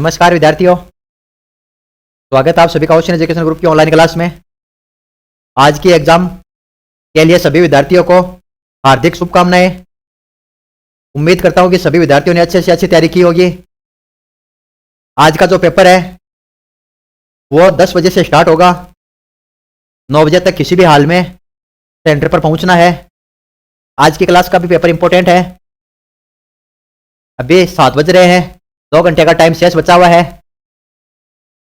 नमस्कार विद्यार्थियों, स्वागत है आप सभी का ओशन एजुकेशन ग्रुप की ऑनलाइन क्लास में। आज की एग्जाम के लिए सभी विद्यार्थियों को हार्दिक शुभकामनाएं। उम्मीद करता हूं कि सभी विद्यार्थियों ने अच्छे से अच्छी तैयारी की होगी। आज का जो पेपर है वो 10 बजे से स्टार्ट होगा। 9 बजे तक किसी भी हाल में सेंटर पर पहुंचना है। आज की क्लास का भी पेपर इंपॉर्टेंट है। अभी 7 बज रहे हैं, 2 घंटे का टाइम शेष बचा हुआ है,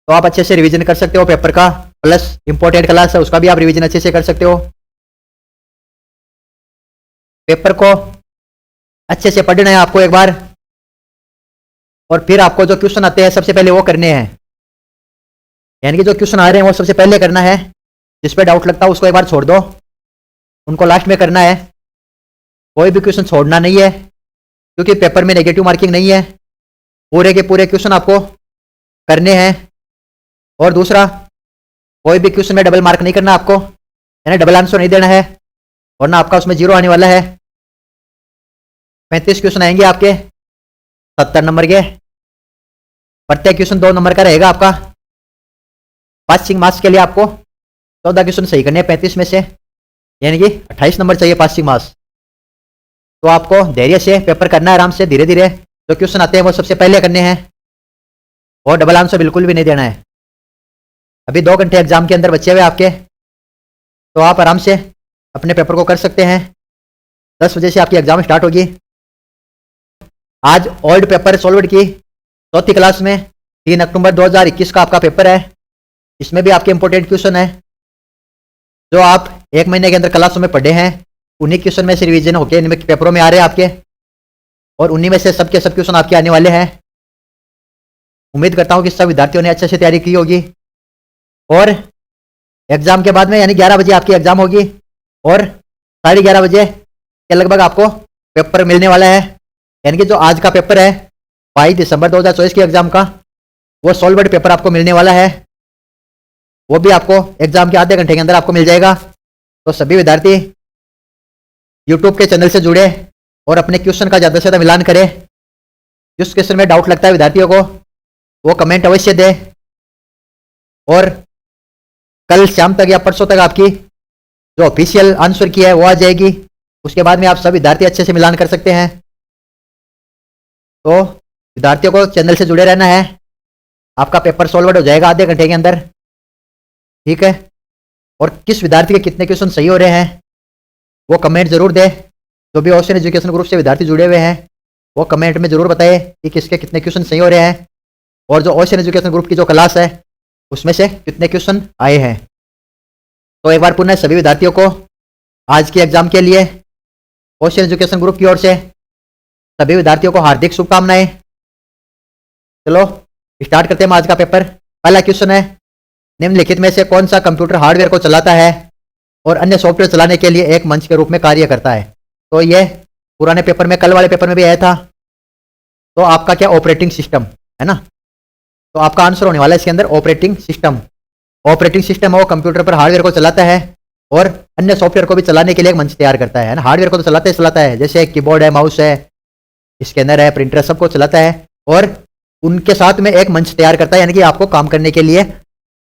तो आप अच्छे से रिवीजन कर सकते हो पेपर का। प्लस इंपॉर्टेंट क्लास है उसका भी आप रिवीजन अच्छे से कर सकते हो। पेपर को अच्छे से पढ़ना है आपको एक बार, और फिर आपको जो क्वेश्चन आते हैं सबसे पहले वो करने हैं। यानी कि जो क्वेश्चन आ रहे हैं वो सबसे पहले करना है। जिस पे डाउट लगता है उसको एक बार छोड़ दो, उनको लास्ट में करना है। कोई भी क्वेश्चन छोड़ना नहीं है, क्योंकि पेपर में नेगेटिव मार्किंग नहीं है। पूरे के पूरे क्वेश्चन आपको करने हैं। और दूसरा, कोई भी क्वेश्चन में डबल मार्क नहीं करना आपको, यानी डबल आंसर नहीं देना है, वरना आपका उसमें 0 आने वाला है। 35 क्वेश्चन आएंगे आपके 70 नंबर के। प्रत्येक क्वेश्चन 2 नंबर का रहेगा आपका। पासिंग मार्क्स के लिए आपको 14 क्वेश्चन सही करने हैं 35 में से, यानी कि 28 नंबर चाहिए पासिंग मार्क्स। तो आपको धैर्य से पेपर करना है, आराम से, धीरे धीरे। जो क्वेश्चन आते हैं वो सबसे पहले करने हैं, और डबल आंसर बिल्कुल भी नहीं देना है। अभी 2 घंटे एग्जाम के अंदर बचे हुए आपके, तो आप आराम से अपने पेपर को कर सकते हैं। 10 बजे से आपकी एग्जाम स्टार्ट होगी। आज ओल्ड पेपर सॉल्व्ड की 4थी क्लास में 3 अक्टूबर 2021 का आपका पेपर है। इसमें भी आपके इंपॉर्टेंट क्वेश्चन है जो आप 1 महीने के अंदर क्लासों में पढ़े हैं। उन्हीं क्वेश्चन में से रिवीजन होकर इनमें पेपरों में आ रहे हैं आपके, और उन्हीं में से सबके सब क्वेश्चन आपके आने वाले हैं। उम्मीद करता हूं कि सब विद्यार्थियों ने अच्छे से तैयारी की होगी। और एग्जाम के बाद में यानी 11 बजे आपकी एग्जाम होगी, और 11:30 बजे के लगभग आपको पेपर मिलने वाला है। यानी कि जो आज का पेपर है 22 दिसंबर 2024 की एग्जाम का, वो सॉल्व्ड पेपर आपको मिलने वाला है। वो भी आपको एग्जाम के आधे घंटे के अंदर आपको मिल जाएगा। तो सभी विद्यार्थी यूट्यूब के चैनल से जुड़े और अपने क्वेश्चन का ज़्यादा से ज़्यादा मिलान करें। जिस क्वेश्चन में डाउट लगता है विद्यार्थियों को, वो कमेंट अवश्य दें। और कल शाम तक या परसों तक आपकी जो ऑफिशियल आंसर की है वो आ जाएगी। उसके बाद में आप सब विद्यार्थी अच्छे से मिलान कर सकते हैं। तो विद्यार्थियों को चैनल से जुड़े रहना है। आपका पेपर सॉल्व हो जाएगा आधे घंटे के अंदर, ठीक है। और किस विद्यार्थी के कितने क्वेश्चन सही हो रहे हैं वो कमेंट जरूर दें। जो भी ओशन एजुकेशन ग्रुप से विद्यार्थी जुड़े हुए हैं वो कमेंट में जरूर बताएं कि किसके कितने क्वेश्चन सही हो रहे हैं, और जो ओशन एजुकेशन ग्रुप की जो क्लास है उसमें से कितने क्वेश्चन आए हैं। तो एक बार पुनः सभी विद्यार्थियों को आज की एग्जाम के लिए ओशन एजुकेशन ग्रुप की ओर से सभी विद्यार्थियों को हार्दिक शुभकामनाएं। चलो स्टार्ट करते हैं आज का पेपर। पहला क्वेश्चन है, निम्नलिखित में से कौन सा कंप्यूटर हार्डवेयर को चलाता है और अन्य सॉफ्टवेयर चलाने के लिए एक मंच के रूप में कार्य करता है। तो ये पुराने पेपर में, कल वाले पेपर में भी आया था। तो आपका क्या, ऑपरेटिंग सिस्टम है ना। तो आपका आंसर होने वाला है इसके अंदर ऑपरेटिंग सिस्टम। ऑपरेटिंग सिस्टम वो कंप्यूटर पर हार्डवेयर को चलाता है और अन्य सॉफ्टवेयर को भी चलाने के लिए एक मंच तैयार करता है ना। हार्डवेयर को तो चलाता है, जैसे कीबोर्ड है, माउस है, स्कैनर है, प्रिंटर है, सबको चलाता है। और उनके साथ में एक मंच तैयार करता है, यानी कि आपको काम करने के लिए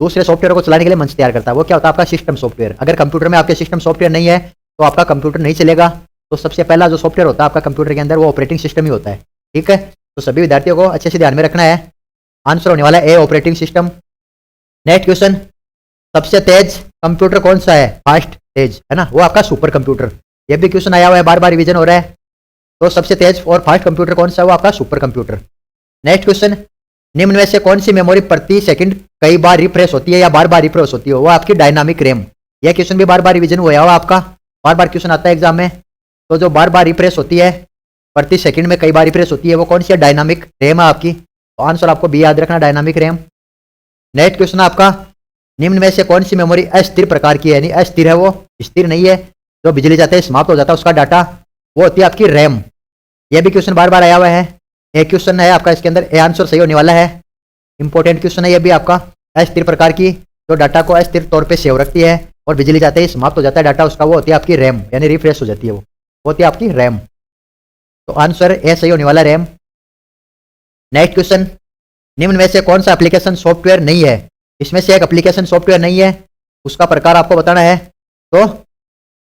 दूसरे सॉफ्टवेयर को चलाने के लिए मंच तैयार करता है। वो क्या होता है, आपका सिस्टम सॉफ्टवेयर। अगर कंप्यूटर में आपके सिस्टम सॉफ्टवेयर नहीं है तो आपका कंप्यूटर नहीं चलेगा। तो सबसे पहला जो सॉफ्टवेयर होता है आपका कंप्यूटर के अंदर वो ऑपरेटिंग सिस्टम ही होता है, ठीक है। तो सभी विद्यार्थियों को अच्छे से ध्यान में रखना है। आंसर होने वाला है ए, ऑपरेटिंग सिस्टम। नेक्स्ट क्वेश्चन, सबसे तेज कंप्यूटर कौन सा है, फास्ट तेज है ना, वो आपका सुपर कंप्यूटर। ये भी क्वेश्चन आया हुआ है, बार बार रिवीजन हो रहा है। तो सबसे तेज और फास्ट कंप्यूटर कौन सा है, वो आपका सुपर कंप्यूटर। नेक्स्ट क्वेश्चन, निम्न में से कौन सी मेमोरी प्रति सेकंड कई बार रिफ्रेश होती है या बार बार रिफ्रेश होती है, वो आपकी डायनामिक रैम। यह क्वेश्चन भी बार बार रिवीजन हुआ हुआ आपका, बार बार क्वेश्चन आता है एग्जाम में। तो जो बार बार रिफ्रेश होती है, प्रति सेकंड में कई बार रिफ्रेश होती है, वो कौन सी है, डायनामिक रैम है आपकी। तो आंसर आपको बी याद रखना, डायनामिक रैम। नेक्स्ट क्वेश्चन आपका, निम्न में से कौन सी मेमोरी अस्थिर प्रकार की है, यानी अस्थिर है, वो स्थिर नहीं है, जो बिजली जाते ही समाप्त हो जाता है उसका डाटा, वो होती है आपकी रैम। यह भी क्वेश्चन बार बार आया हुआ है। एक क्वेश्चन है आपका इसके अंदर, ए आंसर सही होने वाला है। इंपॉर्टेंट क्वेश्चन है ये भी आपका। अस्थिर प्रकार की जो डाटा को अस्थिर तौर पे सेव रखती है और बिजली जाते ही समाप्त हो जाता है डाटा उसका, वो होती है आपकी रैम, यानी रिफ्रेश हो जाती है, वो होती है आपकी रैम। तो आंसर ए सही होने वाला, रैम। नेक्स्ट क्वेश्चन, निम्न में से कौन सा एप्लीकेशन सॉफ्टवेयर नहीं है? इसमें से एक एप्लीकेशन सॉफ्टवेयर नहीं है, उसका प्रकार आपको बताना है। तो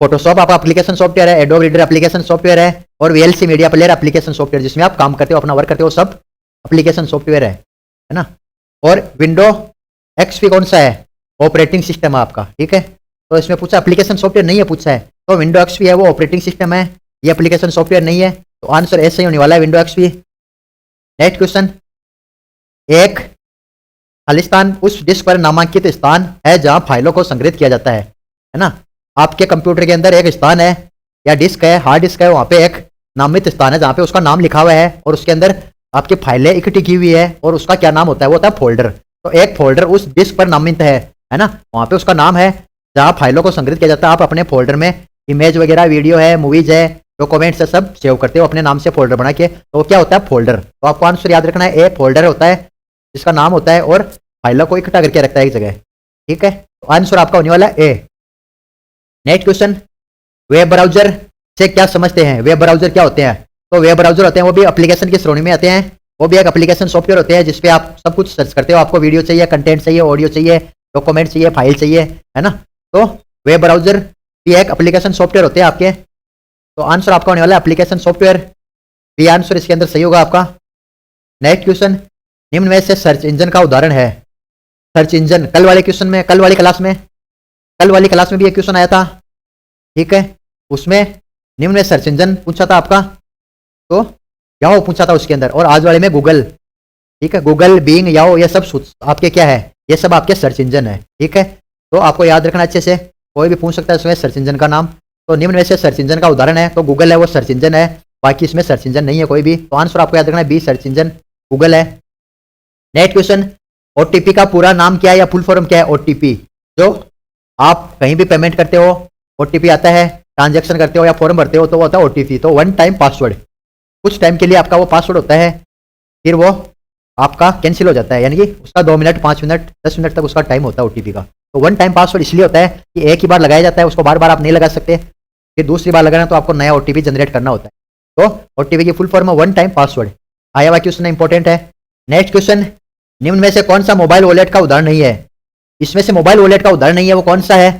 फोटोशॉप आपका एप्लीकेशन सॉफ्टवेयर है, एडोब रीडर एप्लीकेशन सॉफ्टवेयर है, और VLC media player application software, जिसमें आप काम करते हो, अपना वर्क करते हो, सब एप्लीकेशन सॉफ्टवेयर है ना। और विंडो एक्सपी कौन सा है? ऑपरेटिंग सिस्टम है आपका, ठीक है। तो इसमें पूछा एप्लीकेशन सॉफ्टवेयर नहीं है पूछा है, तो विंडो एक्सपी है वो ऑपरेटिंग सिस्टम है, ये एप्लीकेशन सॉफ्टवेयर नहीं है, तो आंसर ऐसे ही होने वाला है, विंडो एक्सपी। नेक्स्ट क्वेश्चन, एक खालिस्तान उस डिस्क पर नामांकित स्थान है जहां फाइलों को संग्रहित किया जाता है ना। आपके कंप्यूटर के अंदर एक स्थान है या डिस्क है, हार्ड डिस्क है, वहां पे एक नामित स्थान है जहां पे उसका नाम लिखा हुआ है और उसके अंदर आपकी फाइलें इकट्ठी की हुई है, और उसका क्या नाम होता है? वो होता है फोल्डर। तो एक फोल्डर उस डिस्क पर नामित है ना, वहां पे उसका नाम है जहां फाइलों को संग्रहित किया जाता है। आप अपने फोल्डर में इमेज वगैरह, वीडियो है, मूवीज है, डॉक्यूमेंट्स है, सब सेव करते हो अपने नाम से फोल्डर बना के, तो क्या होता है? फोल्डर। तो आपको आंसर याद रखना है, ए फोल्डर होता है जिसका नाम होता है और फाइलों को इकट्ठा करके रखता है एक जगह, ठीक है। तो आंसर आपका होने वाला है ए। नेक्स्ट क्वेश्चन, वेब ब्राउजर से क्या समझते हैं? वेब ब्राउजर क्या होते हैं? तो वेब ब्राउजर होते हैं वो भी एप्लीकेशन की श्रेणी में आते हैं, वो भी एक एप्लीकेशन सॉफ्टवेयर होते हैं जिसपे आप सब कुछ सर्च करते हो, आपको वीडियो चाहिए, कंटेंट चाहिए, ऑडियो चाहिए, डॉक्यूमेंट चाहिए, फाइल चाहिए, है ना। तो वेब ब्राउजर भी एक एप्लीकेशन सॉफ्टवेयर होते हैं आपके। तो आंसर आपका होने वाला है एप्लीकेशन सॉफ्टवेयर, बी आंसर इसके अंदर सही होगा आपका। नेक्स्ट क्वेश्चन, निम्न में से सर्च इंजन का उदाहरण है। सर्च इंजन कल वाली क्लास में भी एक क्वेश्चन आया था, ठीक है। उसमें निम्न में सर्च इंजन पूछा था आपका, तो याहो पूछा था उसके अंदर, और आज वाले में गूगल, ठीक है। गूगल, बिंग, याहो, ये सब आपके क्या है? ये सब आपके सर्च इंजन है, ठीक है। तो आपको याद रखना अच्छे से, कोई भी पूछ सकता है इसमें सर्च इंजन का नाम। तो निम्न में से सर्च इंजन का उदाहरण है, तो गूगल है वो सर्च इंजन है, बाकी इसमें सर्च इंजन नहीं है कोई भी। तो आंसर आपको याद रखना है बी, सर्च इंजन गूगल है। नेक्स्ट क्वेश्चन, ओटीपी का पूरा नाम क्या है या फुल फॉर्म क्या है? ओटीपी, जो आप कहीं भी पेमेंट करते हो ओटीपी आता है, ट्रांजैक्शन करते हो या फॉर्म भरते हो तो वो होता है ओटीपी। तो वन टाइम पासवर्ड, कुछ टाइम के लिए आपका वो पासवर्ड होता है, फिर वो आपका कैंसिल हो जाता है, यानी कि उसका 2 मिनट, 5 मिनट, 10 मिनट तक उसका टाइम होता है ओटीपी का। तो वन टाइम पासवर्ड इसलिए होता है कि एक ही बार लगाया जाता है, उसको बार बार आप नहीं लगा सकते, फिर दूसरी बार लगाना तो आपको नया ओटीपी जनरेट करना होता है। तो ओटीपी की फुल फॉर्म है वन टाइम पासवर्ड। आया हुआ क्वेश्चन इंपॉर्टेंट है। नेक्स्ट क्वेश्चन, निम्न में से कौन सा मोबाइल वॉलेट का उदाहरण नहीं है? इसमें से मोबाइल वॉलेट का उदाहरण नहीं है वो कौन सा है?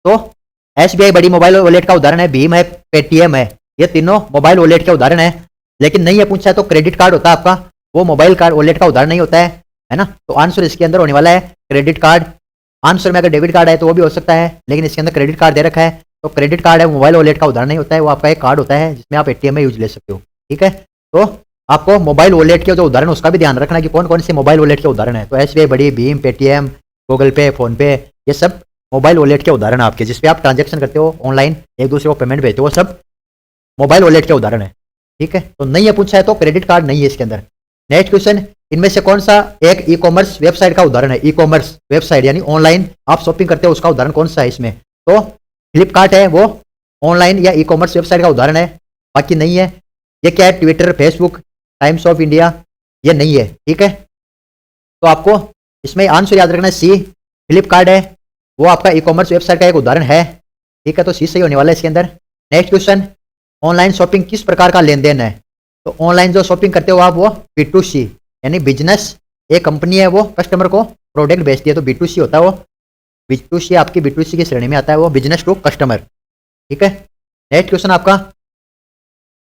तो एसबीआई बड़ी मोबाइल वॉलेट का उदाहरण है, भीम है, पेटीएम है, ये तीनों मोबाइल वॉलेट के उदाहरण है। लेकिन नहीं है पूछा है तो क्रेडिट कार्ड होता है आपका, वो मोबाइल कार्ड वॉलेट का उदाहरण नहीं होता है ना। तो आंसर इसके अंदर होने वाला है क्रेडिट कार्ड। आंसर में अगर डेबिट कार्ड है तो वो भी हो सकता है, लेकिन इसके अंदर क्रेडिट कार्ड दे रखा है, तो क्रेडिट कार्ड है, मोबाइल वॉलेट का उदाहरण नहीं होता है, वो आपका एक कार्ड होता है जिसमें आप एटीएम में यूज ले सकते हो, ठीक है। तो आपको मोबाइल वॉलेट के जो उदाहरण उसका भी ध्यान रखना है कि कौन कौन से मोबाइल वॉलेट के उदाहरण है। तो एसबीआई बड़ी, भीम, पेटीएम, गूगल पे, फोन पे, ये सब मोबाइल वॉलेट के उदाहरण आपके, जिसपे आप ट्रांजैक्शन करते हो ऑनलाइन, एक दूसरे को पेमेंट भेजते हो, वो सब मोबाइल वॉलेट के उदाहरण है, ठीक है। तो नहीं है पूछा है तो क्रेडिट कार्ड नहीं है इसके अंदर। नेक्स्ट क्वेश्चन, इनमें से कौन सा एक ई कॉमर्स वेबसाइट का उदाहरण है? ई कॉमर्स वेबसाइट यानी ऑनलाइन आप शॉपिंग करते हो, उसका उदाहरण कौन सा है इसमें? तो फ्लिपकार्ट है वो ऑनलाइन या ई कॉमर्स वेबसाइट का उदाहरण है, बाकी नहीं है। ये क्या है? Twitter, Facebook, times of India, ये नहीं है, ठीक है। तो आपको इसमें आंसर याद रखना है सी, फ्लिपकार्ट है वो आपका ई कॉमर्स वेबसाइट का एक उदाहरण है, ठीक है। तो सी सही होने वाला है इसके अंदर। नेक्स्ट क्वेश्चन, ऑनलाइन शॉपिंग किस प्रकार का लेन देन है? तो ऑनलाइन जो शॉपिंग करते हो आप वो B2C यानी बिजनेस, एक कंपनी है वो कस्टमर को प्रोडक्ट बेचती है, तो B2C होता है वो। B2C आपकी B2C की श्रेणी में आता है वो, बिजनेस टू कस्टमर, ठीक है। नेक्स्ट क्वेश्चन आपका,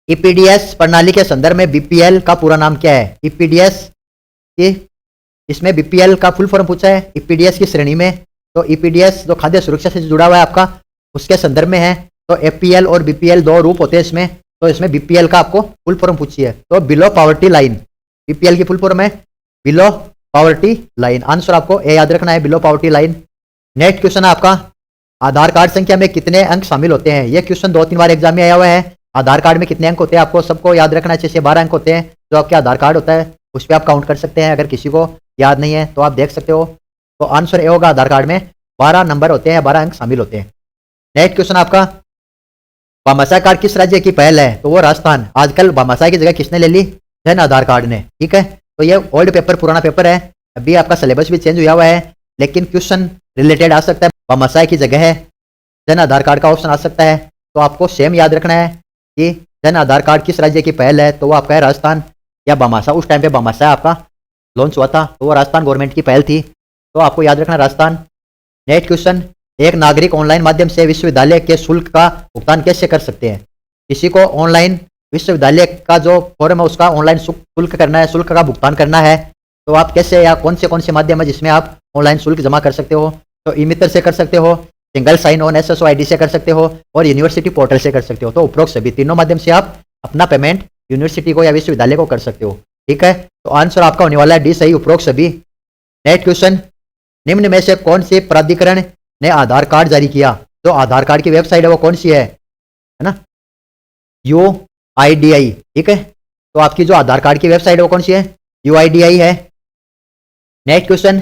ईपीडीएस प्रणाली के संदर्भ में बीपीएल का पूरा नाम क्या है? ईपीडीएस की, इसमें बीपीएल का फुल फॉर्म पूछा है ईपीडीएस की श्रेणी में। तो ईपीडीएस जो खाद्य सुरक्षा से जुड़ा हुआ है आपका, उसके संदर्भ में है। तो एपीएल और बीपीएल दो रूप होते हैं इसमें, तो इसमें बीपीएल का आपको फुल फॉर्म पूछी है, तो बिलो पॉवर्टी लाइन, बीपीएल की फुल फॉर्म है बिलो पॉवर्टी लाइन। आंसर आपको ए याद रखना है, below poverty line. Next question है आपका, आधार कार्ड संख्या में कितने अंक शामिल होते हैं? यह क्वेश्चन 2-3 बार एग्जाम में आया हुआ है। आधार कार्ड में कितने अंक होते हैं आपको सबको याद रखना चाहिए। 12 अंक होते हैं जो आपके आधार कार्ड होता है, उस पर आप काउंट कर सकते हैं। अगर किसी को याद नहीं है तो आप देख सकते हो। तो आंसर ए होगा, आधार कार्ड में 12 नंबर होते हैं, 12 अंक शामिल होते हैं। नेक्स्ट क्वेश्चन आपका, भामाशाह कार्ड किस राज्य की पहल है? तो वो राजस्थान। आजकल भामाशाह की जगह किसने ले ली? जन आधार कार्ड ने, ठीक है। तो ये ओल्ड पेपर, पुराना पेपर है, अभी आपका सिलेबस भी चेंज हुआ है, लेकिन क्वेश्चन रिलेटेड आ सकता है। भामाशाह की जगह है जन आधार कार्ड का ऑप्शन आ सकता है। तो आपको सेम याद रखना है कि जन आधार कार्ड किस राज्य की पहल है, तो वो आपका है राजस्थान या भामाशाह। उस टाइम पे भामाशाह आपका लॉन्च हुआ था, तो वो राजस्थान गवर्नमेंट की पहल थी, तो आपको याद रखना राजस्थान। नेक्स्ट क्वेश्चन, एक नागरिक ऑनलाइन माध्यम से विश्वविद्यालय के शुल्क का भुगतान कैसे कर सकते हैं? किसी को ऑनलाइन विश्वविद्यालय का जो फॉर्म है उसका ऑनलाइन शुल्क करना है, शुल्क का भुगतान करना है, तो आप कैसे या कौन से माध्यम है जिसमें आप ऑनलाइन शुल्क जमा कर सकते हो? तो ई मित्र से कर सकते हो, single sign on SSO ID से कर सकते हो, और यूनिवर्सिटी पोर्टल से कर सकते हो। तो उपरोक्त सभी तीनों माध्यम से आप अपना पेमेंट यूनिवर्सिटी को या विश्वविद्यालय को कर सकते हो। ठीक है, तो आंसर आपका होने वाला है डी सही, उपरोक्त सभी। नेक्स्ट क्वेश्चन, निम्न में से कौन से प्राधिकरण ने आधार कार्ड जारी किया? जो आधार कार्ड की वेबसाइट है वो कौन सी है ना? UIDAI। ठीक है, तो आपकी जो आधार कार्ड की वेबसाइट है वो कौन सी है? UIDAI है। नेक्स्ट क्वेश्चन,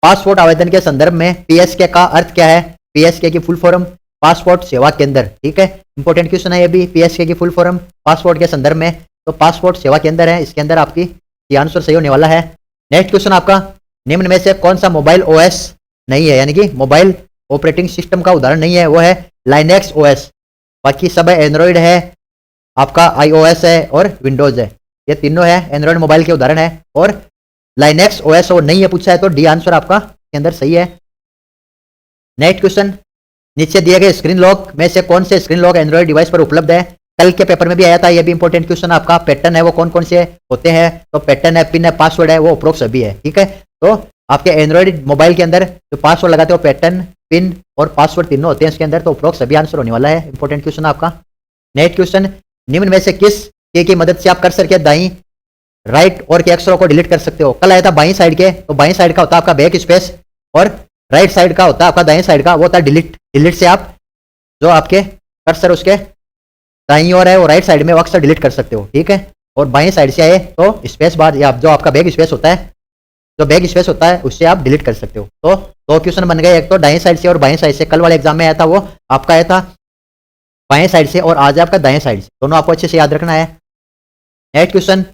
पासपोर्ट आवेदन के संदर्भ में PSK का अर्थ क्या है? PSK की फुल फॉर्म पासपोर्ट सेवा केंद्र। ठीक है, इंपॉर्टेंट क्वेश्चन है ये भी, PSK की फुल फॉर्म पासपोर्ट के संदर्भ में तो पासपोर्ट सेवा केंद्र है, इसके अंदर आपकी ये आंसर सही होने वाला है। नेक्स्ट क्वेश्चन आपका, निम्न में से कौन सा मोबाइल OS नहीं है, यानी कि मोबाइल ऑपरेटिंग सिस्टम का उदाहरण नहीं है? वो है Linux OS, बाकी सब है एंड्रॉइड है, आपका iOS है और विंडोज है, ये तीनों है एंड्रॉइड मोबाइल के उदाहरण है। और Linux OS और नहीं है पूछा है, तो डी आंसर आपका के अंदर सही है। नेक्स्ट क्वेश्चन, नीचे दिए गए स्क्रीन लॉक में से कौन से स्क्रीन लॉक एंड्रॉइड डिवाइस पर उपलब्ध है? कल के पेपर में भी आया था, ये भी इंपॉर्टेंट क्वेश्चन आपका। पैटर्न है वो कौन कौन से होते हैं? तो पैटर्न है, पिन है, पासवर्ड है, वो उपरोक्त सभी है। ठीक है, तो आपके एंड्रॉइड मोबाइल के अंदर जो पासवर्ड लगाते हो, पैटर्न, पिन और पासवर्ड तीनों होते हैं इसके अंदर, तो उपरोक्त सभी आंसर होने वाला है। इंपॉर्टेंट क्वेश्चन आपका। नेक्स्ट क्वेश्चन, निम्न में से किस की मदद से आप कर सके दाई राइट और के अक्षरों को डिलीट कर सकते हो? कल आया था बाई साइड के, तो बाई साइड का होता है आपका बैक स्पेस और राइट साइड का होता है आपका दाएं साइड का, वो होता है डिलीट। डिलीट से आप जो आपके कर्सर उसके दाईं ओर है वो राइट साइड में वो अक्सर डिलीट कर सकते हो। ठीक है, और बाएं साइड से आए तो स्पेस बार या जो आपका बैक स्पेस होता है, जो बैक स्पेस होता है उससे आप डिलीट कर सकते हो। तो दो क्वेश्चन बन गए, एक तो दाएं साइड से और बाएं साइड से। कल वाले एग्जाम में आया था वो आपका आया था बाएं साइड से और आज आपका दाएं साइड से, दोनों आपको अच्छे से याद रखना है। नेक्स्ट क्वेश्चन,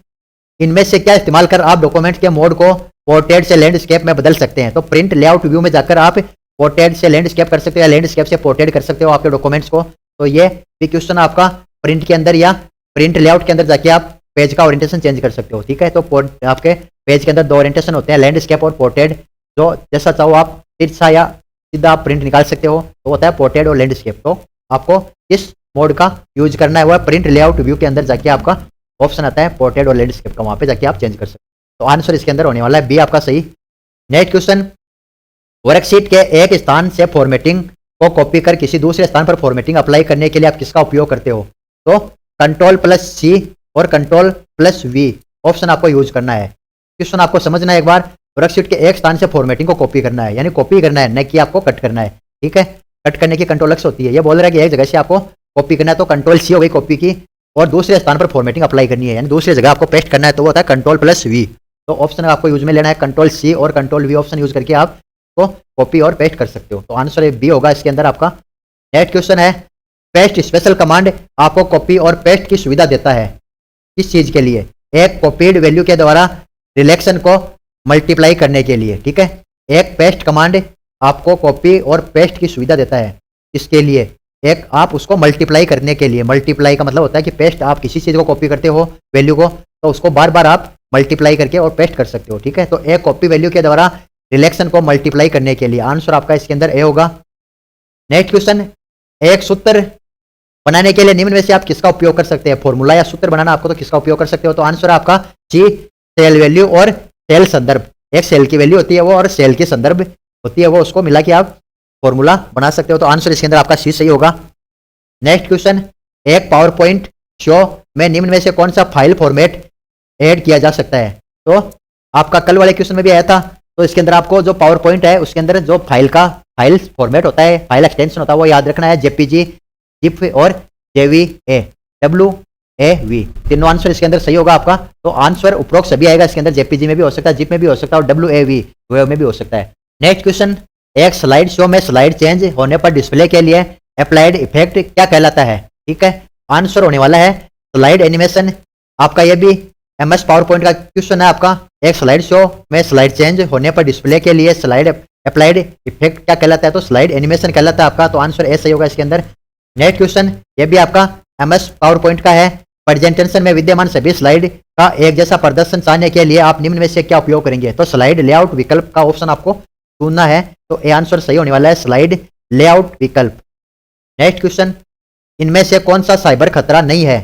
इनमें से क्या इस्तेमाल कर आप डॉक्यूमेंट के मोड को पोर्ट्रेट से लैंडस्केप में बदल सकते हैं? तो प्रिंट लेआउट व्यू में जाकर आप पोर्ट्रेट से लैंडस्केप कर सकते हो या लैंडस्केप से पोर्ट्रेट कर सकते हो आपके डॉक्यूमेंट्स को। तो ये भी क्वेश्चन आपका प्रिंट के अंदर या प्रिंट लेआउट के अंदर जाके आप पेज का ओरिएंटेशन चेंज कर सकते हो। ठीक है, तो आपके पेज के अंदर दो ओरिएंटेशन होते हैं, लैंडस्केप और पोर्ट्रेट। जो जैसा चाहो आप तिरछा या सीधा आप प्रिंट निकाल सकते हो, तो होता है पोर्ट्रेट और लैंडस्केप। तो आपको किस मोड का यूज करना है वो है प्रिंट लेआउट व्यू के अंदर जाके आपका ऑप्शन आता है पोर्ट्रेट और लैंडस्केप का, वहां पे जाके आप चेंज कर सकते हो। तो आंसर इसके अंदर होने वाला है बी आपका सही। नेक्स्ट क्वेश्चन, वर्कशीट के एक स्थान से फॉर्मेटिंग को कॉपी कर किसी दूसरे स्थान पर फॉर्मेटिंग अप्लाई करने के लिए आप किसका उपयोग करते हो? तो Ctrl+C और Ctrl+V ऑप्शन आपको यूज करना है। क्वेश्चन आपको समझना है एक बार, वर्कशीट के एक स्थान से फॉर्मेटिंग को कॉपी करना है, यानी कॉपी करना है, न कि आपको कट करना है। ठीक है, कट करने की Ctrl+X होती है, ये बोल रहा है कि एक जगह से आपको कॉपी करना है तो Ctrl+C हो गई कॉपी की, और दूसरे स्थान पर फॉर्मेटिंग अप्लाई करनी है यानी दूसरी जगह आपको पेस्ट करना है, तो वो होता है Ctrl+V। तो ऑप्शन आपको यूज में लेना है Ctrl+C और Ctrl+V ऑप्शन यूज करके आप को कॉपी और पेस्ट कर सकते हो। तो आंसर बी होगा इसके अंदर आपका। नेक्स्ट क्वेश्चन है, पेस्ट स्पेशल कमांड आपको कॉपी और पेस्ट की सुविधा देता है किस चीज के लिए? एक कॉपीड वैल्यू के द्वारा रिलेक्शन को मल्टीप्लाई करने के लिए। ठीक है, एक पेस्ट कमांड आपको कॉपी और पेस्ट की सुविधा देता है इसके लिए, एक आप उसको मल्टीप्लाई करने के लिए। मल्टीप्लाई का मतलब होता है कि पेस्ट आप किसी चीज को कॉपी करते हो वैल्यू को, तो उसको बार बार आप मल्टीप्लाई करके और पेस्ट कर सकते हो। ठीक है, तो एक कॉपी वैल्यू के द्वारा रिलेक्शन को मल्टीप्लाई करने के लिए आंसर आपका इसके अंदर ए होगा। नेक्स्ट क्वेश्चन, एक सूत्र बनाने के लिए निम्न में से आप किसका उपयोग कर सकते हैं? फॉर्मूला या सूत्र बनाना आपको तो किसका उपयोग कर सकते हो? तो आंसर आपका सी, सेल वैल्यू और सेल संदर्भ। एक सेल की वैल्यू होती है वो और सेल की संदर्भ होती है वो, उसको मिला के आप फॉर्मूला बना सकते हो। तो आंसर इसके अंदर आपका सी सही होगा। नेक्स्ट क्वेश्चन, एक पावर पॉइंट शो में निम्न में से कौन सा फाइल फॉर्मेट ऐड किया जा सकता है? तो आपका कल वाले क्वेश्चन में भी आया था, तो इसके अंदर आपको जो पावर पॉइंट है उसके अंदर जो फाइल फॉर्मेट होता है, फाइल एक्सटेंशन होता है, वो याद रखना है जेपीजी, जिप और जेवीए, WAV। तीनों आंसर इसके अंदर सही होगा आपका। तो आंसर उपरोक्त सभी आएगा इसके अंदर, जेपीजी में भी हो सकता है, जिप में भी हो सकता है और WAV वेव में भी हो सकता है। नेक्स्ट क्वेश्चन, एक स्लाइड शो में स्लाइड चेंज होने पर डिस्प्ले के लिए अप्लाइड इफेक्ट क्या कहलाता है? ठीक है, आंसर होने वाला है स्लाइड एनिमेशन। आपका ये भी MS पावर पॉइंट का क्वेश्चन है आपका। एक स्लाइड शो में स्लाइड चेंज होने पर डिस्प्ले के लिए स्लाइड अप्लाइड इफेक्ट क्या कहलाता है? तो स्लाइड एनिमेशन कहलाता है आपका। तो आंसर ए सही होगा इसके अंदर। नेक्स्ट क्वेश्चन, ये भी आपका MS पावर पॉइंट का है। प्रेजेंटेशन में विद्यमान सभी स्लाइड का एक जैसा प्रदर्शन चाहने के लिए आप निम्न में से क्या उपयोग करेंगे? तो स्लाइड लेआउट विकल्प का ऑप्शन आपको चुनना है, तो ये आंसर सही होने वाला है, स्लाइड लेआउट विकल्प। नेक्स्ट क्वेश्चन, इनमें से कौन सा साइबर खतरा नहीं है?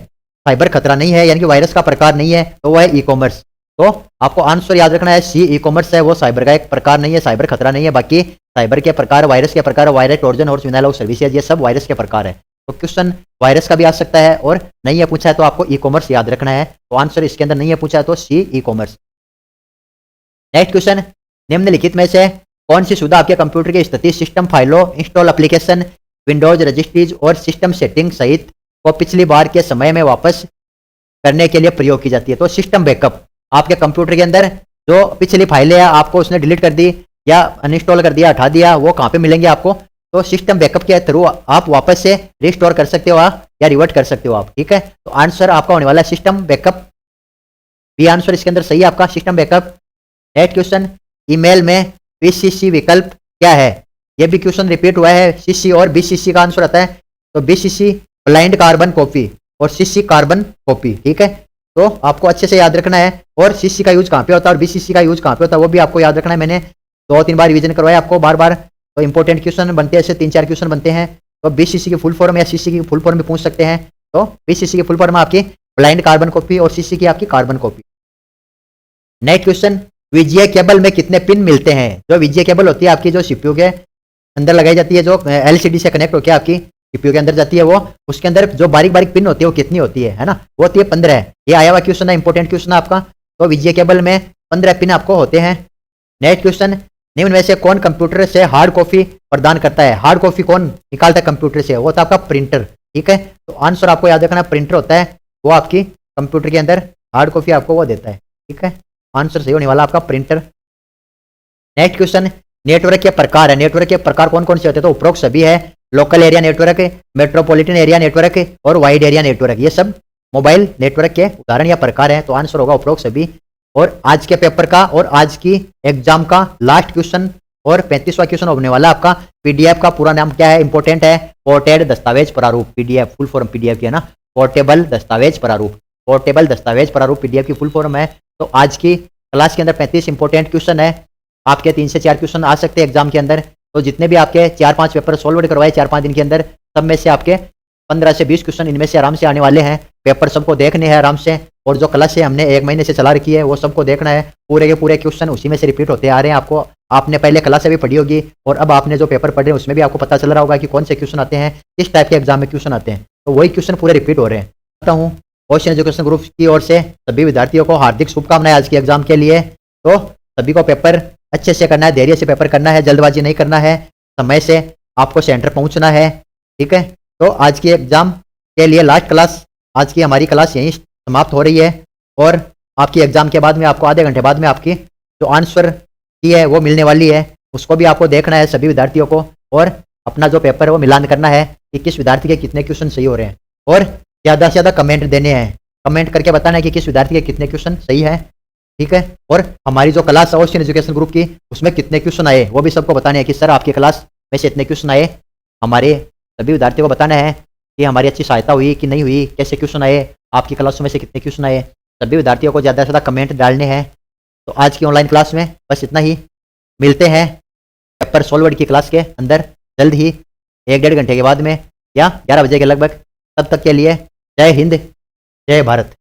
साइबर खतरा नहीं है यानी कि वायरस का प्रकार नहीं है, तो वह है ई कॉमर्स। तो आपको आंसर याद रखना है सी, ई कॉमर्स है वो साइबर का एक प्रकार नहीं है, साइबर खतरा नहीं है। बाकी साइबर के प्रकार, वायरस के प्रकार, वायरस, ट्रोजन और एनालॉग सर्विसेज, ये सब वायरस के प्रकार है। तो क्वेश्चन वायरस का भी आ सकता है और नहीं है पूछा है तो आपको ई कॉमर्स याद रखना है। तो आंसर इसके अंदर नहीं है पूछा है तो सी, ई कॉमर्स। नेक्स्ट क्वेश्चन, निम्नलिखित में से कौन सी सुविधा आपके कंप्यूटर की स्थिति, सिस्टम फाइलों, इंस्टॉल एप्लीकेशन, विंडोज रजिस्ट्रीज और सिस्टम सेटिंग सहित को पिछली बार के समय में वापस करने के लिए प्रयोग की जाती है? तो सिस्टम बैकअप, आपके कंप्यूटर के अंदर जो पिछली फाइलें हैं आपको उसने डिलीट कर दी या अनइंस्टॉल कर दिया, हटा दिया, वो कहाँ पे मिलेंगे आपको? तो सिस्टम बैकअप के थ्रू आप वापस से रिस्टोर कर सकते हो या रिवर्ट कर सकते हो आप, ठीक है। तो आंसर आपका होने वाला है सिस्टम बैकअप, बी आंसर इसके अंदर सही है आपका, system backup. Next question, email में पीसीसी विकल्प क्या है? ये भी क्वेश्चन रिपीट हुआ है, सीसी और बीसीसी का आंसर आता है। तो बीसीसी ब्लाइंड कार्बन कॉपी और सीसी कार्बन कॉपी, ठीक है। तो आपको अच्छे से याद रखना है, और सीसी का यूज कहाँ पे होता है और बीसीसी का यूज कहाँ पे होता है वो भी आपको याद रखना है। मैंने 2-3 बार रिवीजन करवाया आपको बार बार, तो इंपॉर्टेंट क्वेश्चन बनते हैं, ऐसे 3-4 क्वेश्चन बनते हैं। तो बीसीसी की फुल फॉर्म या सीसी की फुल फॉर्म भी पूछ सकते हैं। तो बीसीसी की फुल फॉर्म आपकी ब्लाइंड कार्बन कॉपी और सीसी की आपकी carbon copy. Next question, VGA cable में कितने पिन मिलते हैं? जो वीजीए केबल होती है आपकी जो सीपीयू के अंदर लगाई जाती है, जो एलसीडी से कनेक्ट होकर आपकी सीपीयू के अंदर जाती है, वो उसके अंदर जो बारीक बारीक पिन होती है वो कितनी होती है ना? वो होती है 15 है। ये आया हुआ क्वेश्चन है, इंपॉर्टेंट क्वेश्चन है आपका। तो वीजीए केबल में 15 पिन आपको होते हैं। नेक्स्ट क्वेश्चन, निम्न में से कौन कंप्यूटर से हार्ड कॉपी प्रदान करता है? हार्ड कॉपी कौन निकालता है कंप्यूटर से? वो होता है आपका प्रिंटर, ठीक है। तो आंसर आपको याद रखना, प्रिंटर होता है वो आपकी कंप्यूटर के अंदर हार्ड कॉपी आपको वो देता है, ठीक है। आंसर सही होने वाला आपका प्रिंटर। नेक्स्ट क्वेश्चन, नेटवर्क के प्रकार है, नेटवर्क के प्रकार कौन कौन से होते हैं? तो उपरोक्त सभी है, local area network, metropolitan area network और वाइड एरिया नेटवर्क, ये सब मोबाइल नेटवर्क के उदाहरण या प्रकार है। तो आंसर होगा उपरोक्त सभी। और आज के पेपर का और आज की एग्जाम का लास्ट क्वेश्चन और 35वां क्वेश्चन होने वाला आपका, पीडीएफ का पूरा नाम क्या है? इंपॉर्टेंट है, पोर्टेड दस्तावेज प्रारूप, पीडीएफ फुल फॉर्म पीडीएफ की है ना, पोर्टेबल दस्तावेज प्रारूप, पोर्टेबल दस्तावेज प्रारूप पीडीएफ की फुल फॉर्म है। तो आज की क्लास के अंदर 35 इंपॉर्टेंट क्वेश्चन है, आपके 3 से 4 क्वेश्चन आ सकते हैं एग्जाम के अंदर। तो जितने भी आपके 4-5 पेपर सॉल्व करवाए 4-5 दिन के अंदर, सब में से आपके 15 से 20 क्वेश्चन इनमें से आराम से आने वाले हैं। पेपर सबको देखने हैं आराम से, और जो क्लास है हमने 1 महीने से चला रखी है वो सबको देखना है। पूरे के पूरे क्वेश्चन उसी में से रिपीट होते आ रहे हैं। आपको, आपने पहले क्लास से भी पढ़ी होगी और अब आपने जो पेपर पढ़े उसमें भी आपको पता चल रहा होगा कि कौन से क्वेश्चन आते हैं, किस टाइप के एग्जाम में क्वेश्चन आते हैं। तो वही क्वेश्चन पूरे रिपीट हो रहे हैं। कहता हूँ ओशन एजुकेशन ग्रुप की ओर से सभी विद्यार्थियों को हार्दिक शुभकामनाएं आज के एग्जाम के लिए। तो सभी को पेपर अच्छे से करना है, धैर्य से पेपर करना है, जल्दबाजी नहीं करना है, समय से आपको सेंटर पहुंचना है, ठीक है। तो आज की एग्जाम के लिए लास्ट क्लास, आज की हमारी क्लास यहीं समाप्त हो रही है, और आपकी एग्जाम के बाद में आपको आधे घंटे बाद में आपकी जो आंसर की है वो मिलने वाली है, उसको भी आपको देखना है सभी विद्यार्थियों को, और अपना जो पेपर है वो मिलान करना है कि किस विद्यार्थी के कितने क्वेश्चन सही हो रहे हैं, और ज़्यादा से ज़्यादा कमेंट देने हैं, कमेंट करके बताना है कि किस विद्यार्थी के कितने क्वेश्चन सही है, ठीक है। और हमारी जो क्लास है ओशन एजुकेशन ग्रुप की, उसमें कितने क्वेश्चन आए वो भी सबको बताने हैं कि सर आपकी क्लास में से इतने क्वेश्चन आए। हमारे सभी विद्यार्थियों को बताना है कि हमारी अच्छी सहायता हुई कि नहीं हुई, कैसे क्वेश्चन आए, आपकी क्लास में से कितने क्वेश्चन आए। सभी विद्यार्थियों को ज़्यादा से ज़्यादा कमेंट डालने हैं। तो आज की ऑनलाइन क्लास में बस इतना ही, मिलते हैं पेपर सॉल्वर्ड की क्लास के अंदर जल्द ही 1-1.5 घंटे के बाद में या 11 बजे के लगभग। तब तक के लिए जय हिंद, जय भारत।